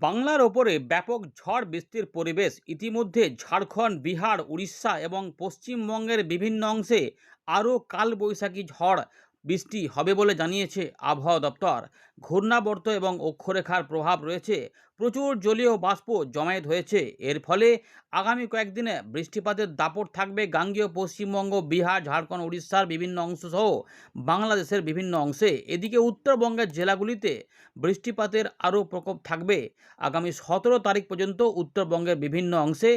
বাংলার ওপরে ব্যাপক ঝড় বৃষ্টির পরিবেশ। ইতিমধ্যে ঝাড়খণ্ড, বিহার, উড়িষ্যা এবং পশ্চিমবঙ্গের বিভিন্ন অংশে আরও কালবৈশাখী ঝড় বৃষ্টি হবে বলে জানিয়েছে আবহাওয়া দপ্তর। ঘূর্ণাবর্ত এবং অক্ষরেখার প্রভাব রয়েছে। প্রচুর জলীয় বাষ্প জমায়েত হয়েছে। এর ফলে আগামী কয়েকদিনে বৃষ্টিপাতের দাপট থাকবে গাঙ্গেয় পশ্চিমবঙ্গ, বিহার, ঝাড়খণ্ড, উড়িষ্যার বিভিন্ন অংশ সহ বাংলাদেশের বিভিন্ন অংশে। এদিকে উত্তরবঙ্গের জেলাগুলিতে বৃষ্টিপাতের আরও প্রকোপ থাকবে। আগামী 17 তারিখ পর্যন্ত উত্তরবঙ্গের বিভিন্ন অংশে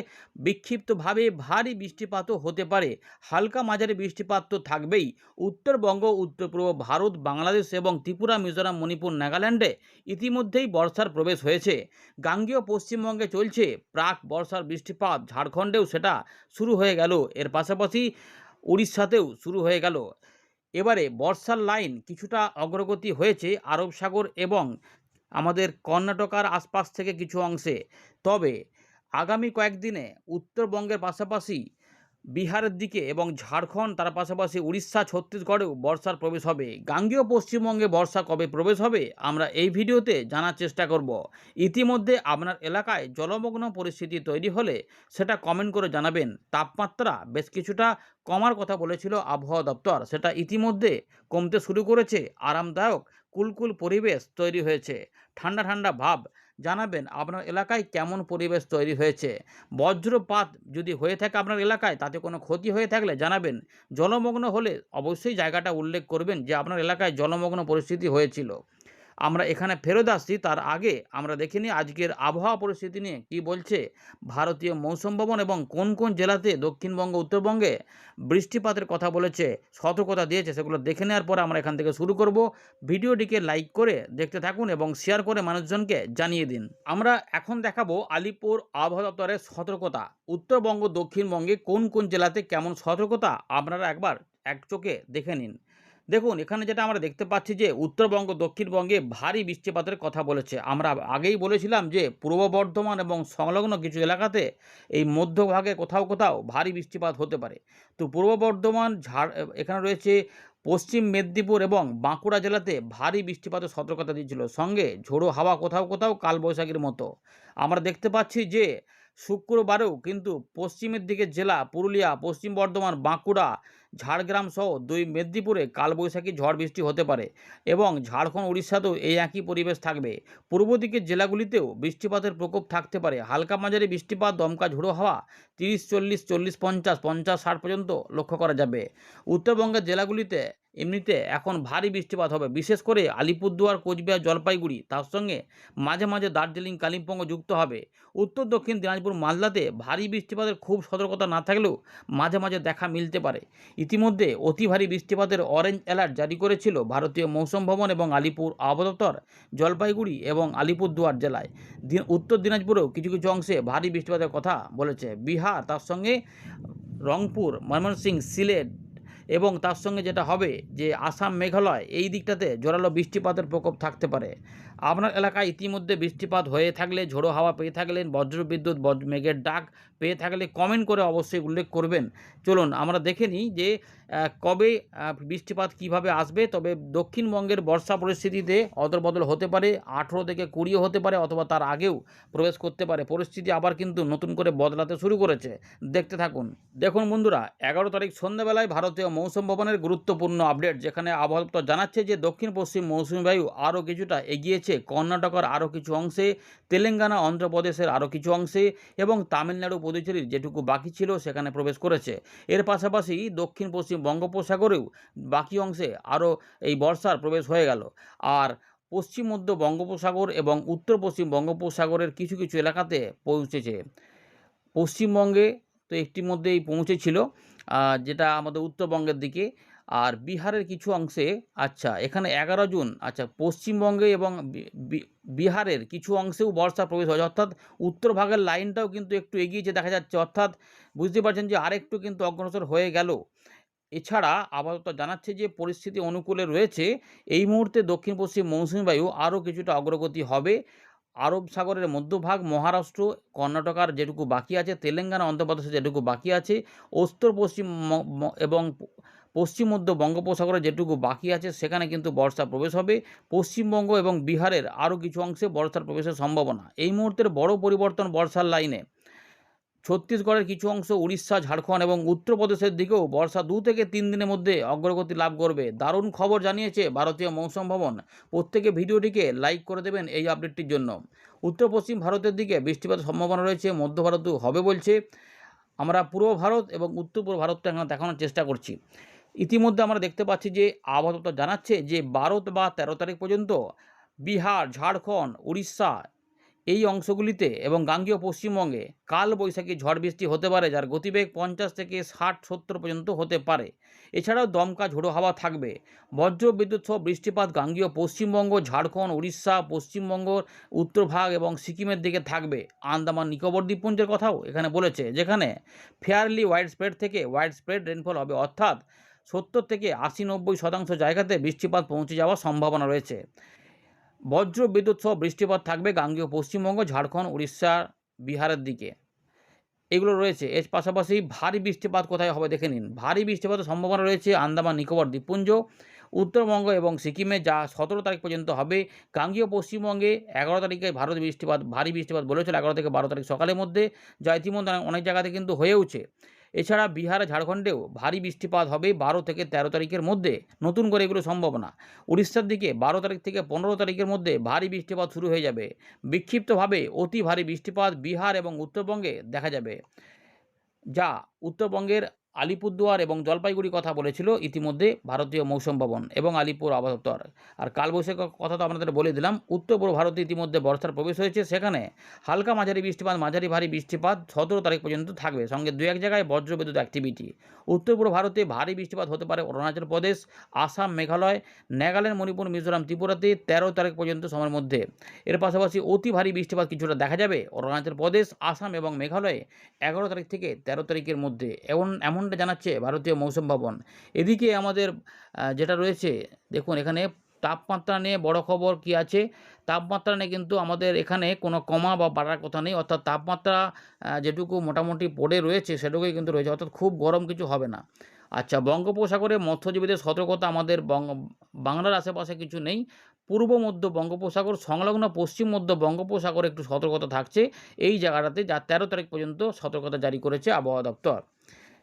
বিক্ষিপ্তভাবে ভারী বৃষ্টিপাতও হতে পারে। হালকা মাঝারি বৃষ্টিপাত তো থাকবেই। উত্তরবঙ্গ, উত্তর পূর্ব ভারত, বাংলাদেশ এবং ত্রিপুরা, মিজোরাম, মণিপুর, নাগাল্যান্ডে ইতিমধ্যেই বর্ষার প্রবেশ হয়েছে। গাঙ্গেয় পশ্চিমবঙ্গে চলছে প্রাক বর্ষার বৃষ্টিপাত। ঝাড়খণ্ডেও সেটা শুরু হয়ে গেল। এর পাশাপাশি উড়িষ্যাতেও শুরু হয়ে গেল। এবারে বর্ষার লাইন কিছুটা অগ্রগতি হয়েছে আরব সাগর এবং আমাদের কর্ণাটকার আশপাশ থেকে কিছু অংশে। তবে আগামী কয়েকদিনে উত্তরবঙ্গের পাশাপাশি বিহারের দিকে এবং ঝাড়খণ্ড, তার পাশাপাশি উড়িষ্যা, ছত্তিশগড়েও বর্ষার প্রবেশ হবে। গাঙ্গেয় পশ্চিমবঙ্গে বর্ষা কবে প্রবেশ হবে আমরা এই ভিডিওতে জানার চেষ্টা করব। ইতিমধ্যে আপনার এলাকায় জলমগ্ন পরিস্থিতি তৈরি হলে সেটা কমেন্ট করে জানাবেন। তাপমাত্রা বেশ কিছুটা কমার কথা বলেছিল আবহাওয়া দপ্তর, সেটা ইতিমধ্যে কমতে শুরু করেছে। আরামদায়ক কুলকুল পরিবেশ তৈরি হয়েছে। ঠান্ডা ঠান্ডা ভাব। জানাবেন আপনার এলাকায় কেমন পরিবেশ তৈরি হয়েছে। বজ্রপাত যদি হয়ে থাকে আপনার এলাকায়, তাতে কোনো ক্ষতি হয়ে থাকলে জানাবেন। জলমগ্ন হলে অবশ্যই জায়গাটা উল্লেখ করবেন যে আপনার এলাকায় জলমগ্ন পরিস্থিতি হয়েছিল। আমরা এখানে ফেরত আসছি, তার আগে আমরা দেখে নিই আজকের আবহাওয়া পরিস্থিতি নিয়ে কী বলছে ভারতীয় মৌসুম ভবন এবং কোন কোন জেলাতে দক্ষিণবঙ্গ, উত্তরবঙ্গে বৃষ্টিপাতের কথা বলেছে, সতর্কতা দিয়েছে, সেগুলো দেখে নেওয়ার পর আমরা এখান থেকে শুরু করব। ভিডিওটিকে লাইক করে দেখতে থাকুন এবং শেয়ার করে মানুষজনকে জানিয়ে দিন। আমরা এখন দেখাবো আলিপুর আবহাওয়া দপ্তরের সতর্কতা। উত্তরবঙ্গ, দক্ষিণবঙ্গে কোন কোন জেলাতে কেমন সতর্কতা আপনারা একবার এক চোখে দেখে নিন। দেখুন, এখানে যেটা আমরা দেখতে পাচ্ছি যে উত্তরবঙ্গ, দক্ষিণবঙ্গে ভারী বৃষ্টিপাতের কথা বলেছে। আমরা আগেই বলেছিলাম যে পূর্ব বর্ধমান এবং সংলগ্ন কিছু এলাকাতে এই মধ্যভাগে কোথাও কোথাও ভারী বৃষ্টিপাত হতে পারে। তো পূর্ব বর্ধমান, এখানে রয়েছে পশ্চিম মেদিনীপুর এবং বাঁকুড়া জেলাতে ভারী বৃষ্টিপাতের সতর্কতা দিয়েছিল। সঙ্গে ঝোড়ো হাওয়া কোথাও কোথাও কালবৈশাখীর মতো। আমরা দেখতে পাচ্ছি যে শুক্রবারেও কিন্তু পশ্চিমের দিকের জেলা পুরুলিয়া, পশ্চিম বর্ধমান, বাঁকুড়া, ঝাড়গ্রাম সহ 2 মেদিনীপুরে কালবৈশাখী ঝড় বৃষ্টি হতে পারে এবং ঝাড়খণ্ড, উড়িষ্যাতেও এই একই পরিবেশ থাকবে। পূর্ব দিকের জেলাগুলিতেও বৃষ্টিপাতের প্রকোপ থাকতে পারে। হালকা মাঝারি বৃষ্টিপাত, দমকা ঝোড়ো হাওয়া 30, 40, 40, 50, 50, 60 পর্যন্ত লক্ষ্য করা যাবে। উত্তরবঙ্গের জেলাগুলিতে এমনিতে এখন ভারী বৃষ্টিপাত হবে, বিশেষ করে আলিপুরদুয়ার, কোচবিহার, জলপাইগুড়ি, তার সঙ্গে মাঝে মাঝে দার্জিলিং, কালিম্পংও যুক্ত হবে। উত্তর দক্ষিণ দিনাজপুর, মালদাতে ভারী বৃষ্টিপাতের খুব সতর্কতা না থাকলেও মাঝে মাঝে দেখা মিলতে পারে। ইতিমধ্যে অতি ভারী বৃষ্টিপাতের অরেঞ্জ অ্যালার্ট জারি করেছিল ভারতীয় মৌসুম ভবন এবং আলিপুর আবহাওয়া দপ্তর জলপাইগুড়ি এবং আলিপুরদুয়ার জেলায়। উত্তর দিনাজপুরেও কিছু কিছু অংশে ভারী বৃষ্টিপাতের কথা বলেছে। বিহার, তার সঙ্গে রংপুর, ময়মনসিংহ, সিলেট এবং তার সঙ্গে যেটা হবে যে আসাম, মেঘালয়, এই দিকটাতে জোরালো বৃষ্টিপাতের প্রকোপ থাকতে পারে। আপনার এলাকায় ইতিমধ্যে বৃষ্টিপাত হয়ে থাকলে, ঝোড়ো হাওয়া পেয়ে থাকলেন, বজ্রবিদ্যুৎ, মেঘের ডাক পেয়ে থাকলে কমেন্ট করে অবশ্যই উল্লেখ করবেন। চলুন আমরা দেখে নিই যে কবে বৃষ্টিপাত কিভাবে আসবে। তবে দক্ষিণবঙ্গের বর্ষা পরিস্থিতিতে অদলবদল হতে পারে। 18 থেকে 20 হতে পারে অথবা তার আগেও প্রবেশ করতে পারে। পরিস্থিতি আবার কিন্তু নতুন করে বদলাতে শুরু করেছে। দেখতে থাকুন। দেখুন বন্ধুরা, 11 তারিখ সন্ধ্যাবেলায় ভারতীয় মৌসুম ভবনের গুরুত্বপূর্ণ আপডেট, যেখানে আবহাওয়া দপ্তর জানাচ্ছে যে দক্ষিণ পশ্চিম মৌসুমী বায়ু আরও কিছুটা এগিয়েছে কর্ণাটকের আরও কিছু অংশে, তেলেঙ্গানা, অন্ধ্রপ্রদেশের আরও কিছু অংশে এবং তামিলনাড়ু, পুদুচেরির যেটুকু বাকি ছিল সেখানে প্রবেশ করেছে। এর পাশাপাশি দক্ষিণ পশ্চিম বঙ্গোপসাগরেও বাকি অংশে আরও এই বর্ষার প্রবেশ হয়ে গেল। আর পশ্চিম মধ্য বঙ্গোপসাগর এবং উত্তর পশ্চিম বঙ্গোপসাগরের কিছু কিছু এলাকাতে পৌঁছেছে। পশ্চিমবঙ্গে তো একটির মধ্যেই পৌঁছেছিল, যেটা আমাদের উত্তরবঙ্গের দিকে। আর বিহারের কিছু অংশে, আচ্ছা এখানে 11 জুন, আচ্ছা পশ্চিমবঙ্গে এবং বিহারের কিছু অংশেও বর্ষা প্রবেশ হয়েছে। অর্থাৎ উত্তর ভাগের লাইনটাও কিন্তু একটু এগিয়েছে দেখা যাচ্ছে। অর্থাৎ বুঝতে পারছেন যে আরেকটু কিন্তু অগ্রসর হয়ে গেল। এছাড়া আপাতত জানাচ্ছে যে পরিস্থিতি অনুকূলে রয়েছে। এই মুহূর্তে দক্ষিণ পশ্চিম মৌসুমী বায়ু আরও কিছুটা অগ্রগতি হবে। আরব সাগরের মধ্যভাগ, মহারাষ্ট্র, কর্ণাটকার যেটুকু বাকি আছে, তেলেঙ্গানা, অন্ধ্রপ্রদেশে যেটুকু বাকি আছে, উত্তর পশ্চিম এবং পশ্চিম মধ্য বঙ্গোপসাগরে যেটুকু বাকি আছে সেখানে কিন্তু বর্ষা প্রবেশ হবে। পশ্চিমবঙ্গ এবং বিহারের আরও কিছু অংশে বর্ষার প্রবেশের সম্ভাবনা। এই মুহূর্তের বড় পরিবর্তন বর্ষার লাইনে ছত্তিশগড়ের কিছু অংশ, উড়িষ্যা, ঝাড়খণ্ড এবং উত্তরপ্রদেশের দিকেও বর্ষা 2 থেকে 3 দিনের মধ্যে অগ্রগতি লাভ করবে। দারুণ খবর জানিয়েছে ভারতীয় মৌসুম ভবন। প্রত্যেকে ভিডিওটিকে লাইক করে দেবেন এই আপডেটটির জন্য। উত্তর পশ্চিম ভারতের দিকে বৃষ্টিপাতের সম্ভাবনা রয়েছে, মধ্য ভারতেও হবে বলছে। আমরা পূর্ব ভারত এবং উত্তর পূর্ব ভারতটা এখানে দেখানোর চেষ্টা করছি। ইতিমধ্যে আমরা দেখতে পাচ্ছি যে আবহাওয়া দপ্তর জানাচ্ছে যে 12 বা 13 তারিখ পর্যন্ত বিহার, ঝাড়খণ্ড, উড়িষ্যা এই অংশগুলিতে এবং গাঙ্গেয় পশ্চিমবঙ্গে কালবৈশাখী ঝড় বৃষ্টি হতে পারে, যার গতিবেগ 50 থেকে 60-70 পর্যন্ত হতে পারে। এছাড়াও দমকা ঝোড়ো হাওয়া থাকবে। বজ্র বিদ্যুৎ সহ বৃষ্টিপাত গাঙ্গেয় পশ্চিমবঙ্গ, ঝাড়খণ্ড, উড়িষ্যা, পশ্চিমবঙ্গর উত্তরভাগ এবং সিকিমের দিকে থাকবে। আন্দামান নিকোবর দ্বীপপুঞ্জের কথাও এখানে বলেছে, যেখানে ফেয়ারলি ওয়াইড স্প্রেড থেকে ওয়াইড স্প্রেড রেনফল হবে, অর্থাৎ 70 থেকে 80-90% জায়গাতে বৃষ্টিপাত পৌঁছে যাওয়ার সম্ভাবনা রয়েছে। বজ্র বিদ্যুৎ সহ বৃষ্টিপাত থাকবে গাঙ্গেয় পশ্চিমবঙ্গ, ঝাড়খণ্ড, উড়িষ্যা, বিহারের দিকে। এগুলো রয়েছে। এর পাশাপাশি ভারী বৃষ্টিপাত কোথায় হবে দেখে নিন। ভারী বৃষ্টিপাতের সম্ভাবনা রয়েছে আন্দামান নিকোবর দ্বীপপুঞ্জ, উত্তরবঙ্গ এবং সিকিমে, যা 17 তারিখ পর্যন্ত হবে। গাঙ্গেয় পশ্চিমবঙ্গে 11 তারিখে ভারী বৃষ্টিপাত বলেছিল 11 থেকে 12 তারিখ সকালের মধ্যে, যা ইতিমধ্যে অনেক জায়গাতে কিন্তু হয়েওছে। এছাড়া বিহার, ঝাড়খণ্ডেও ভারী বৃষ্টিপাত হবে 12 থেকে 13 তারিখের মধ্যে। নতুন করে এগুলো সম্ভাবনা। উড়িষ্যার দিকে 12 তারিখ থেকে 15 তারিখের মধ্যে ভারী বৃষ্টিপাত শুরু হয়ে যাবে। বিক্ষিপ্তভাবে অতি ভারী বৃষ্টিপাত বিহার এবং উত্তরবঙ্গে দেখা যাবে, যা উত্তরবঙ্গের আলিপুরদুয়ার এবং জলপাইগুড়ি কথা বলেছিল ইতিমধ্যে ভারতীয় মৌসুম ভবন এবং আলিপুর আবহাওয়া দপ্তর। আর কালবৈশাখীর কথা তো আপনাদের বলে দিলাম। উত্তর পূর্ব ভারতে ইতিমধ্যে বর্ষার প্রবেশ হয়েছে, সেখানে হালকা মাঝারি বৃষ্টিপাত, মাঝারি ভারী বৃষ্টিপাত 17 তারিখ পর্যন্ত থাকবে, সঙ্গে 2-1 জায়গায় বজ্রবিদ্যুৎ অ্যাক্টিভিটি। উত্তর পূর্ব ভারতে ভারী বৃষ্টিপাত হতে পারে অরুণাচল প্রদেশ, আসাম, মেঘালয়, নাগাল্যান্ড, মণিপুর, মিজোরাম, ত্রিপুরাতে 13 তারিখ পর্যন্ত সময়ের মধ্যে। এর পাশাপাশি অতি ভারী বৃষ্টিপাত কিছুটা দেখা যাবে অরুণাচল প্রদেশ, আসাম এবং মেঘালয়ে 11 তারিখ থেকে 13 তারিখের মধ্যে, এমনটা জানাচ্ছে ভারতীয় মৌসুম ভবন। এদিকে আমাদের যেটা রয়েছে দেখুন, এখানে তাপমাত্রা নিয়ে বড় খবর কি আছে। তাপমাত্রা নিয়ে কিন্তু আমাদের এখানে কোনো কমা বা বাড়ার কথা নেই, অর্থাৎ তাপমাত্রা যেটুকু মোটামুটি পড়ে রয়েছে সেটুকুই কিন্তু রয়েছে, অর্থাৎ খুব গরম কিছু হবে না। আচ্ছা, বঙ্গোপসাগরে মৎস্যজীবীদের সতর্কতা আমাদের বাংলার আশেপাশে কিছু নেই। পূর্ব মধ্য বঙ্গোপসাগর সংলগ্ন পশ্চিম মধ্য বঙ্গোপসাগরে একটু সতর্কতা থাকছে এই জায়গাটাতে, যা 13 তারিখ পর্যন্ত সতর্কতা জারি করেছে আবহাওয়া দপ্তর।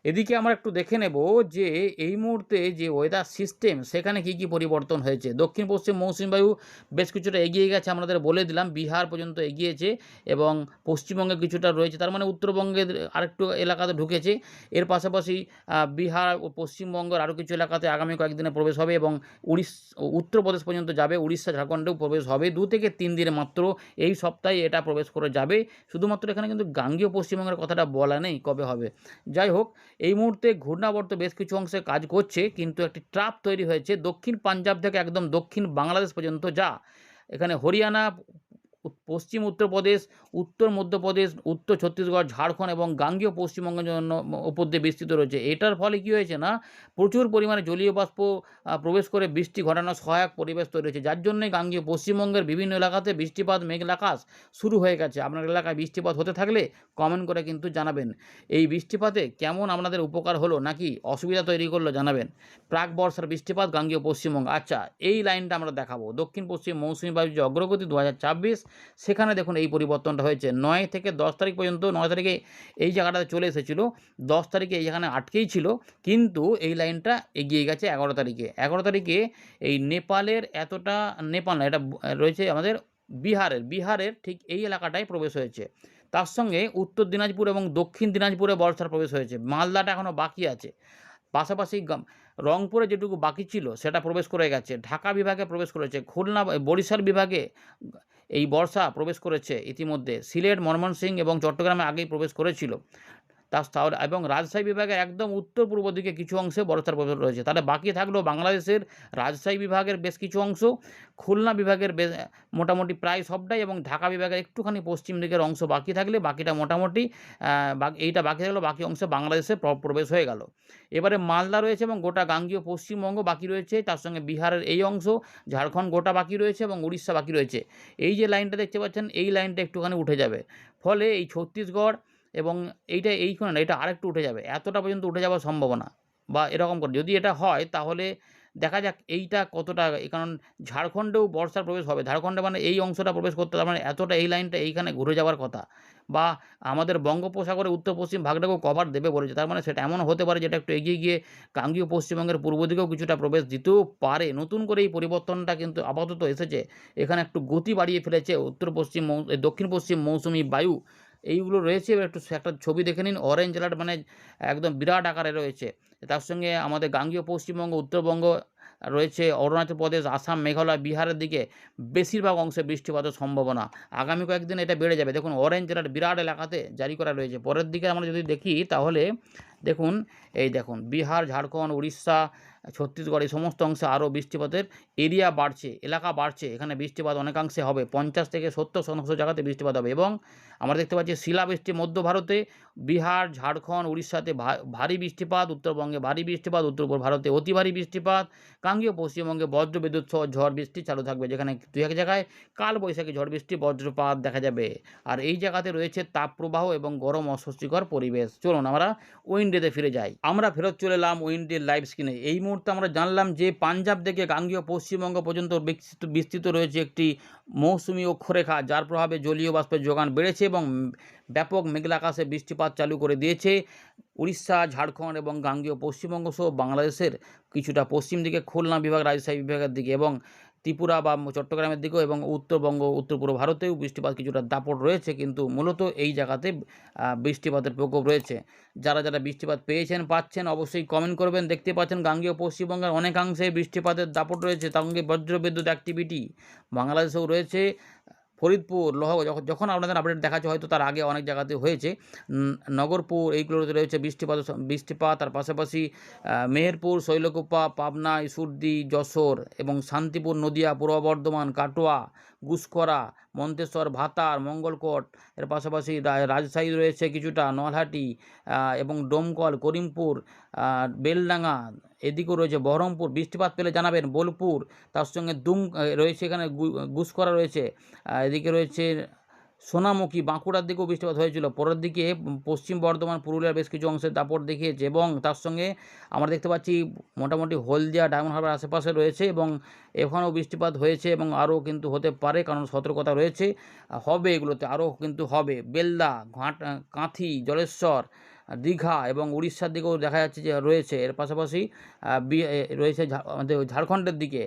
এদিকে আমরা একটু দেখে নেব যে এই মুহূর্তে যে ওয়েদার সিস্টেম সেখানে কি কি পরিবর্তন হয়েছে। দক্ষিণ পশ্চিম মৌসুমী বায়ু বেশ কিছুটা এগিয়ে গেছে, আমাদের বলে দিলাম বিহার পর্যন্ত এগিয়েছে এবং পশ্চিমবঙ্গে কিছুটা রয়েছে, তার মানে উত্তরবঙ্গের আরেকটু এলাকাতে ঢুকেছে। এর পাশাপাশি বিহার ও পশ্চিমবঙ্গের আরও কিছু এলাকাতে আগামী কয়েকদিনে প্রবেশ হবে এবং উত্তরপ্রদেশ পর্যন্ত যাবে, উড়িষ্যা, ঝাড়খণ্ডেও প্রবেশ হবে 2 থেকে 3 দিনে মাত্র। এই সপ্তাহে এটা প্রবেশ করে যাবে। শুধুমাত্র এখানে কিন্তু গাঙ্গেয় পশ্চিমবঙ্গের কথাটা বলা নেই কবে হবে। যাই হোক, এই মুহূর্তে ঘূর্ণাবর্ত বেশ কিছু অংশে কাজ করছে, কিন্তু একটি ট্রাপ তৈরি হয়েছে দক্ষিণ পাঞ্জাব থেকে একদম দক্ষিণ বাংলাদেশ পর্যন্ত, যা এখানে হরিয়ানা, পশ্চিম উত্তরপ্রদেশ, উত্তর মধ্যপ্রদেশ, উত্তর ছত্তিশগড়, ঝাড়খণ্ড এবং গাঙ্গেয় পশ্চিমবঙ্গের জন্য উপর দিয়ে বিস্তৃত রয়েছে। এটার ফলে কী হয়েছে না, প্রচুর পরিমাণে জলীয় বাষ্প প্রবেশ করে বৃষ্টি ঘটানোর সহায়ক পরিবেশ তৈরি হয়েছে, যার জন্যই গাঙ্গেয় পশ্চিমবঙ্গের বিভিন্ন এলাকাতে বৃষ্টিপাত, মেঘলা আকাশ শুরু হয়ে গেছে। আপনার এলাকায় বৃষ্টিপাত হতে থাকলে কমেন্ট করে কিন্তু জানাবেন। এই বৃষ্টিপাতে কেমন আপনাদের উপকার হলো নাকি অসুবিধা তৈরি করলো জানাবেন। প্রাক বর্ষার বৃষ্টিপাত গাঙ্গেয় পশ্চিমবঙ্গ। আচ্ছা, এই লাইনটা আমরা দেখাবো। দক্ষিণ পশ্চিম মৌসুমী বায়ুর যে অগ্রগতি 2024, সেখানে দেখুন এই পরিবর্তনটা হয়েছে 9 থেকে 10 তারিখ পর্যন্ত। 9 তারিখে এই জায়গাটাতে চলে এসেছিল, 10 তারিখে এই যেখানে আটকেই ছিল, কিন্তু এই লাইনটা এগিয়ে গেছে 11 তারিখে। 11 তারিখে এই নেপালের নেপাল না, এটা রয়েছে আমাদের বিহারের ঠিক এই এলাকাটায় প্রবেশ হয়েছে। তার সঙ্গে উত্তর দিনাজপুর এবং দক্ষিণ দিনাজপুরে বর্ষার প্রবেশ হয়েছে। মালদাটা এখনও বাকি আছে। পাশাপাশি রংপুরে যেটুকু বাকি ছিল সেটা প্রবেশ করে গেছে। ঢাকা বিভাগে প্রবেশ করেছে। খুলনা, বরিশাল বিভাগে এই বর্ষা প্রবেশ করেছে ইতিমধ্যে। সিলেট, ময়মনসিংহ এবং চট্টগ্রামে আগেই প্রবেশ করেছিল। তাহলে এবং রাজশাহী বিভাগের একদম উত্তর পূর্ব দিকে কিছু অংশে বর্ষার প্রবেশ রয়েছে। তাহলে বাকি থাকলো বাংলাদেশের রাজশাহী বিভাগের বেশ কিছু অংশ, খুলনা বিভাগের মোটামুটি প্রায় সবটাই, এবং ঢাকা বিভাগের একটুখানি পশ্চিম দিকের অংশ বাকি থাকলে বাকিটা মোটামুটি এইটা বাকি থাকলো, বাকি অংশ বাংলাদেশে প্রবেশ হয়ে গেল। এবারে মালদা রয়েছে এবং গোটা গাঙ্গেয় পশ্চিমবঙ্গ বাকি রয়েছে, তার সঙ্গে বিহারের এই অংশ, ঝাড়খণ্ড গোটা বাকি রয়েছে এবং উড়িষ্যা বাকি রয়েছে। এই যে লাইনটা দেখতে পাচ্ছেন, এই লাইনটা একটুখানি উঠে যাবে, ফলে এই ছত্তিশগড় এবং এটা আরেকটু উঠে যাবে, এতটা পর্যন্ত উঠে যাওয়ার সম্ভাবনা বা এরকম করে যদি এটা হয় তাহলে দেখা যাক এইটা কতটা কারণ ঝাড়খণ্ডেও বর্ষার প্রবেশ হবে। ঝাড়খণ্ডে মানে এই অংশটা প্রবেশ করতে তার মানে এতটা এই লাইনটা এইখানে ঘুরে যাওয়ার কথা বা আমাদের বঙ্গোপসাগরের উত্তর-পশ্চিম ভাগটাকেও কভার দেবে বলেছে। তার মানে সেটা এমনও হতে পারে যেটা একটু এগিয়ে গিয়ে গাঙ্গেয় পশ্চিমবঙ্গের পূর্ব দিকেও কিছুটা প্রবেশ দিতেও পারে। নতুন করে এই পরিবর্তনটা কিন্তু আপাতত এসেছে। এখানে একটু গতি বাড়িয়ে ফেলেছে উত্তর-পশ্চিম দক্ষিণ-পশ্চিম মৌসুমি বায়ু এইগুলো রয়েছে। এবার একটু একটা ছবি দেখে নিন। অরেঞ্জ অ্যালার্ট মানে একদম বিরাট আকারে রয়েছে। তার সঙ্গে আমাদের গাঙ্গেয় পশ্চিমবঙ্গ, উত্তরবঙ্গ রয়েছে, অরুণাচল প্রদেশ, আসাম, মেঘালয়, বিহারের দিকে বেশিরভাগ অংশে বৃষ্টিপাতের সম্ভাবনা। আগামী কয়েকদিন এটা বেড়ে যাবে। দেখুন অরেঞ্জ অ্যালার্ট বিরাট এলাকাতে জারি করা রয়েছে। পরের দিকে আমরা যদি দেখি তাহলে দেখুন, এই দেখুন বিহার, ঝাড়খণ্ড, উড়িষ্যা, ছত্তিশগড় এই সমস্ত অংশে আরও বৃষ্টিপাতের এরিয়া বাড়ছে, এলাকা বাড়ছে। এখানে বৃষ্টিপাত অনেকাংশে হবে। ৫০ থেকে ৭০% জায়গাতে বৃষ্টিপাত হবে এবং আমরা দেখতে পাচ্ছি শিলাবৃষ্টি মধ্য ভারতে, বিহার, ঝাড়খণ্ড, উড়িষ্যাতে ভারী বৃষ্টিপাত, উত্তরবঙ্গে ভারী বৃষ্টিপাত, উত্তর পূর্ব ভারতে অতি ভারী বৃষ্টিপাত, গাঙ্গেয় পশ্চিমবঙ্গে বজ্রবিদ্যুৎ সহ ঝড় বৃষ্টি চালু থাকবে, যেখানে দু এক জায়গায় কালবৈশাখী ঝড় বৃষ্টি বজ্রপাত দেখা যাবে। আর এই জায়গাতে রয়েছে তাপপ্রবাহ এবং গরম অস্বস্তিকর পরিবেশ। চলুন আমরা উইন্ডেতে ফিরে যাই। আমরা ফেরত চলে এলাম উইন্ডের লাইভ স্ক্রিনে। এই মুহূর্তে আমরা জানলাম যে পাঞ্জাব থেকে গাঙ্গেয় পশ্চিমবঙ্গ পর্যন্ত বিস্তৃত রয়েছে একটি মৌসুমি অক্ষরেখা, যার প্রভাবে জলীয় বাষ্পের যোগান বেড়েছে এবং ব্যাপক মেঘলা আকাশে বৃষ্টিপাত চালু করে দিয়েছে। উড়িষ্যা, ঝাড়খণ্ড এবং গাঙ্গেয় পশ্চিমবঙ্গ সহ বাংলাদেশের কিছুটা পশ্চিম দিকে খুলনা বিভাগ, রাজশাহী বিভাগের দিকে এবং ত্রিপুরা বা চট্টগ্রামের দিকেও এবং উত্তরবঙ্গ, উত্তর পূর্ব ভারতেও বৃষ্টিপাত কিছুটা দাপট রয়েছে, কিন্তু মূলত এই জায়গাতে বৃষ্টিপাতের প্রকোপ রয়েছে। যারা যারা বৃষ্টিপাত পেয়েছেন, পাচ্ছেন অবশ্যই কমেন্ট করবেন। দেখতে পাচ্ছেন গাঙ্গেয় পশ্চিমবঙ্গের অনেকাংশে বৃষ্টিপাতের দাপট রয়েছে, তার সঙ্গে বজ্রবিদ্যুৎ অ্যাক্টিভিটি বাংলাদেশেও রয়েছে। ফরিদপুর, যখন আপনাদের আপডেট দেখাচ্ছে হয়তো তার আগে অনেক জায়গাতে হয়েছে। নগরপুর এইগুলোতে রয়েছে বৃষ্টিপাত। তার পাশাপাশি মেহেরপুর, শৈলকুপা, পাবনা, ঈশ্বরদী, যশোর এবং শান্তিপুর, নদিয়া, পূর্ব বর্ধমান, কাটোয়া, গুসকরা, মন্তেশ্বর, ভাতার, মঙ্গলকোট, এর পাশাপাশি রাজশাহী রয়েছে কিছুটা, নলহাটি এবং ডোমকল, করিমপুর, বেলডাঙ্গা, এদিকেও রয়েছে বহরমপুর। বৃষ্টিপাত পেলে জানাবেন। বোলপুর, তার সঙ্গে রয়েছে এখানে গুসকরা রয়েছে, এদিকে রয়েছে সোনামুখী, বাঁকুড়ার দিকেও বৃষ্টিপাত হয়েছিল। পরের দিকে পশ্চিম বর্ধমান, পুরুলিয়ার বেশ কিছু অংশে দাপট দেখিয়েছে এবং তার সঙ্গে আমরা দেখতে পাচ্ছি মোটামুটি হলদিয়া, ডায়মন্ড হারবার আশেপাশে রয়েছে এবং এখানেও বৃষ্টিপাত হয়েছে এবং আরও কিন্তু হতে পারে, কারণ সতর্কতা রয়েছে। হবে এগুলোতে, আরও কিন্তু হবে। বেলদা, কাঁথি, জলেশ্বর, দীঘা এবং উড়িষ্যার দিকেও দেখা যাচ্ছে যে রয়েছে। এর পাশাপাশি রয়েছে আমাদের ঝাড়খণ্ডের দিকে,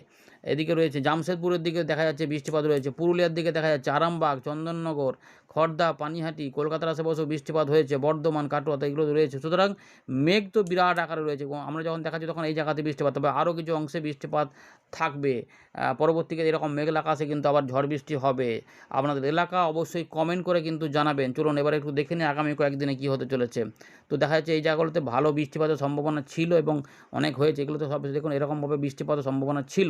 এদিকে রয়েছে জামশেদপুরের দিকে দেখা যাচ্ছে বৃষ্টিপাত রয়েছে। পুরুলিয়ার দিকে দেখা যাচ্ছে আরামবাগ, চন্দননগর, খড়দা, পানিহাটি, কলকাতার আশেপাশেও বৃষ্টিপাত হয়েছে। বর্ধমান, কাটোয়া এগুলো রয়েছে। সুতরাং মেঘ তো বিরাট আকারে রয়েছে এবং আমরা যখন দেখাচ্ছি তখন এই জায়গাতে বৃষ্টিপাত, তবে আরও কিছু অংশে বৃষ্টিপাত থাকবে। পরবর্তীকালে এরকম মেঘলা আকাশে কিন্তু আবার ঝড় বৃষ্টি হবে। আপনাদের এলাকা অবশ্যই কমেন্ট করে কিন্তু জানাবেন। চলুন এবার একটু দেখে নিই আগামী কয়েকদিনে কী হতে চলেছে। তো দেখা যাচ্ছে এই জায়গাগুলোতে ভালো বৃষ্টিপাতের সম্ভাবনা ছিল এবং অনেক হয়েছে। এগুলোতে সব দেখুন এরকমভাবে বৃষ্টিপাতের সম্ভাবনা ছিল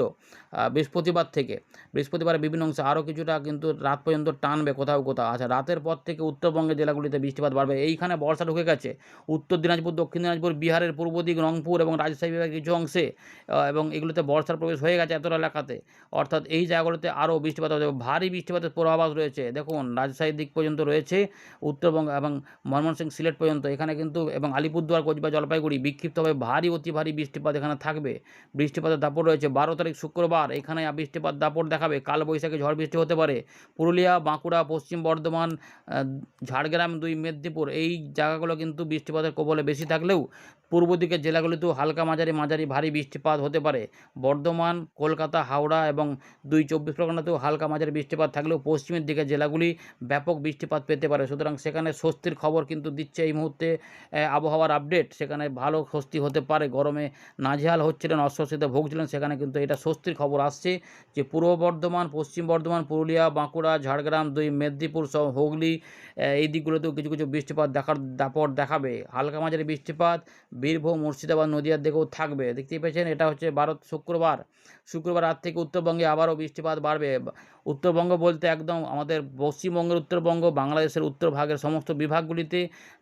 বৃহস্পতিবার থেকে। বৃহস্পতিবারে বিভিন্ন অংশে আরও কিছুটা কিন্তু রাত পর্যন্ত টানবে কোথাও কোথাও। আচ্ছা, রাতের পর থেকে উত্তরবঙ্গের জেলাগুলিতে বৃষ্টিপাত বাড়বে। এইখানে বর্ষা ঢুকে গেছে উত্তর দিনাজপুর, দক্ষিণ দিনাজপুর, বিহারের পূর্ব দিক, রংপুর এবং রাজশাহী বিভাগের কিছু অংশে এবং এগুলোতে বর্ষার প্রবেশ হয়ে গেছে এতটা এলাকাতে। অর্থাৎ এই জায়গাগুলোতে আরও বৃষ্টিপাত হবে, ভারী বৃষ্টিপাতের পূর্বাভাস রয়েছে। দেখুন রাজশাহীর দিক পর্যন্ত রয়েছে, উত্তরবঙ্গ এবং ময়মনসিংহ, সিলেট পর্যন্ত এখানে কিন্তু এবং আলিপুরদুয়ার, কোচবিহার, জলপাইগুড়ি বিক্ষিপ্তভাবে ভারী অতি ভারী বৃষ্টিপাত এখানে থাকবে। বৃষ্টিপাতের দাপট রয়েছে। 12 তারিখ শুক্রবার এখানে বৃষ্টিপাত দাপট দেখাবে। কালবৈশাখী ঝড় বৃষ্টি হতে পারে। পুরুলিয়া, বাঁকুড়া, পশ্চিম বর্ধমান, ঝাড়গ্রাম, 2 মেদিনীপুর এই জায়গাগুলো কিন্তু বৃষ্টিপাতের কবলে বেশি থাকলেও পূর্ব দিকের জেলাগুলিতেও হালকা মাঝারি ভারী বৃষ্টিপাত হতে পারে। বর্ধমান, কলকাতা, হাওড়া এবং 2 চব্বিশ পরগনাতেও হালকা মাঝারি বৃষ্টিপাত থাকলেও পশ্চিমের দিকের জেলাগুলি ব্যাপক বৃষ্টিপাত পেতে পারে। সুতরাং সেখানে স্বস্তির খবর কিন্তু দিচ্ছে এই মুহূর্তে আবহাওয়ার আপডেট। সেখানে ভালো স্বস্তি হতে পারে। গরমে নাজেহাল হচ্ছিলেন, অস্বস্তিতে ভুগছিলেন, সেখানে কিন্তু এটা স্বস্তির খবর আসছে যে পূর্ব বর্ধমান, পশ্চিম বর্ধমান, পুরুলিয়া, বাঁকুড়া, ঝাড়গ্রাম, 2 মেদিনীপুর সহ হুগলি এই দিকগুলোতেও কিছু কিছু বৃষ্টিপাত দাপট দেখাবে। হালকা মাঝারি বৃষ্টিপাত বীরভূম, মুর্শিদাবাদ, নদিয়ার দিকেও থাকবে। দেখতেই পেয়েছেন এটা হচ্ছে শুক্রবার রাত থেকে উত্তরবঙ্গে আবারও বৃষ্টিপাত বাড়বে। উত্তরবঙ্গ বলতে একদম আমাদের পশ্চিমবঙ্গের উত্তরবঙ্গ, বাংলাদেশের উত্তর ভাগের সমস্ত বিভাগগুলিতে,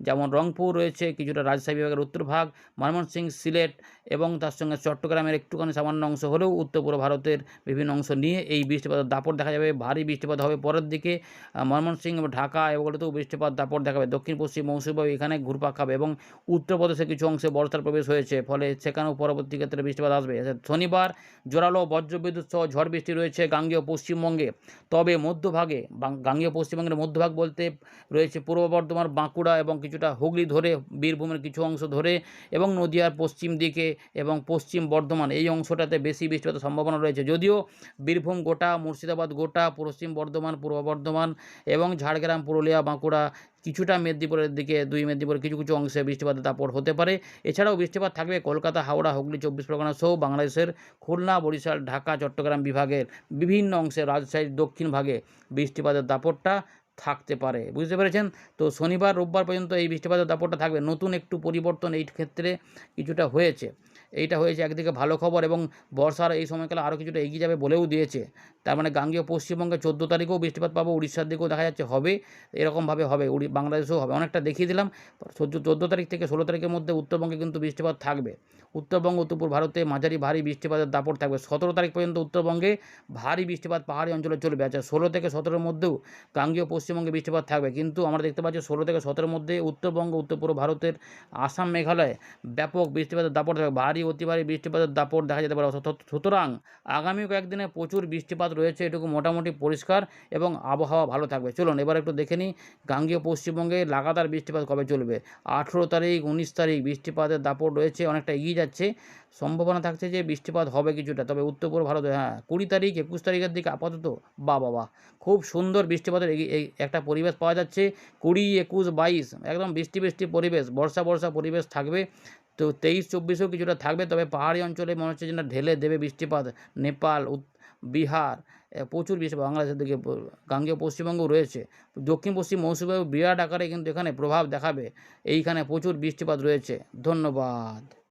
যেমন রংপুর রয়েছে, কিছুটা রাজশাহী বিভাগের উত্তর ভাগ, ময়মনসিংহ, সিলেট এবং তার সঙ্গে চট্টগ্রামের একটুখানি সামান্য অংশ হলেও উত্তর পূর্ব ভারতের বিভিন্ন অংশ নিয়ে এই বৃষ্টিপাতের দাপট দেখা যাবে। ভারী বৃষ্টিপাত হবে পরের দিকে ময়মনসিংহ, ঢাকা এগুলোতেও বৃষ্টিপাত দাপট দেখাবে। দক্ষিণ পশ্চিম মৌসুমী বায়ু এখানে ঘুরপাক খাবে এবং উত্তরপ্রদেশের কিছু অংশে বর্ষার প্রবেশ হয়েছে, ফলে সেখানেও পরবর্তী ক্ষেত্রে বৃষ্টিপাত আসবে। শনিবার জোরালো বজ্রবিদ্যুৎ সহ ঝড় বৃষ্টি রয়েছে গাঙ্গেয় পশ্চিমবঙ্গে। তবে মধ্যভাগে গাঙ্গেয় পশ্চিমবঙ্গের মধ্যভাগ বলতে রয়েছে পূর্ব বর্ধমান, বাঁকুড়া এবং কিছুটা হুগলি ধরে, বীরভূমের কিছু অংশ ধরে এবং নদিয়ার পশ্চিম দিকে এবং পশ্চিম বর্ধমান এই অংশটাতে বেশি বৃষ্টিপাতের সম্ভাবনা রয়েছে। যদিও বীরভূম গোটা, মুর্শিদাবাদ গোটা, পশ্চিম বর্ধমান, পূর্ব বর্ধমান এবং ঝাড়গ্রাম, পুরুলিয়া, বাঁকুড়া, কিছুটা মেদিনীপুরের দিকে, 2 মেদিনীপুরের কিছু কিছু অংশে বৃষ্টিপাতের দাপট হতে পারে। এছাড়াও বৃষ্টিপাত থাকবে কলকাতা, হাওড়া, হুগলি, 24 পরগনা সহ বাংলাদেশের খুলনা, বরিশাল, ঢাকা, চট্টগ্রাম বিভাগের বিভিন্ন অংশে, রাজশাহীর দক্ষিণ ভাগে বৃষ্টিপাতের দাপটটা থাকতে পারে। বুঝতে পেরেছেন? তো শনিবার, রোববার পর্যন্ত এই বৃষ্টিপাতের দাপটটা থাকবে। নতুন একটু পরিবর্তন এই ক্ষেত্রে কিছুটা হয়েছে। এইটা হয়েছে একদিকে ভালো খবর, এবং বর্ষার এই সময়কালে আরও কিছুটা এগিয়ে যাবে বলেও দিয়েছে। তার মানে গাঙ্গেয় পশ্চিমবঙ্গে 14 তারিখেও বৃষ্টিপাত পাবো, উড়িষ্যার দিকেও দেখা যাচ্ছে হবে, এরকমভাবে হবে, বাংলাদেশেও হবে। অনেকটা দেখিয়ে দিলাম। 14 তারিখ থেকে 16 তারিখের মধ্যে উত্তরবঙ্গে কিন্তু বৃষ্টিপাত থাকবে। উত্তরবঙ্গ, উত্তর পূর্ব ভারতে মাঝারি ভারী বৃষ্টিপাতের দাপট থাকবে। 17 তারিখ পর্যন্ত উত্তরবঙ্গে ভারী বৃষ্টিপাত পাহাড়ি অঞ্চলে চলবে। আচ্ছা, 16 থেকে 17-র মধ্যেও গাঙ্গেয় পশ্চিমবঙ্গে বৃষ্টিপাত থাকবে, কিন্তু আমরা দেখতে পাচ্ছি 16 থেকে 17-র মধ্যে উত্তরবঙ্গ, উত্তর পূর্ব ভারতের আসাম, মেঘালয়ে ব্যাপক বৃষ্টিপাতের দাপট থাকবে। ভারী অতি ভারী বৃষ্টিপাতের দাপট দেখা যেতে পারে। সুতরাং আগামী কয়েকদিনে প্রচুর বৃষ্টিপাত রয়েছে, এটুকু মোটামুটি পরিষ্কার, এবং আবহাওয়া ভালো থাকবে। চলুন এবার একটু দেখে নিই গাঙ্গেয় পশ্চিমবঙ্গে লাগাতার বৃষ্টিপাত কবে চলবে। 18 তারিখ, 19 তারিখ বৃষ্টিপাতের দাপট রয়েছে, অনেকটা এগিয়ে যাচ্ছে। সম্ভাবনা থাকছে যে বৃষ্টিপাত হবে কিছুটা, তবে উত্তর পূর্ব ভারতে 20 তারিখ, 21 তারিখের দিকে আপাতত বাহ খুব সুন্দর বৃষ্টিপাতের এই একটা পরিবেশ পাওয়া যাচ্ছে। 20, 21, 22 একদম বৃষ্টি বৃষ্টি পরিবেশ, বর্ষা বর্ষা পরিবেশ থাকবে। তো 23, 24-এও কিছুটা থাকবে, তবে পাহাড়ি অঞ্চলে মনে হচ্ছে যেন ঢেলে দেবে বৃষ্টিপাত। নেপাল, বিহার, প্রচুর বৃষ্টিপাত বাংলাদেশের দিকে, গাঙ্গেয় পশ্চিমবঙ্গও রয়েছে। দক্ষিণ পশ্চিম মৌসুমী বায়ু বিরাট আকারে কিন্তু এখানে প্রভাব দেখাবে। এইখানে প্রচুর বৃষ্টিপাত রয়েছে। ধন্যবাদ।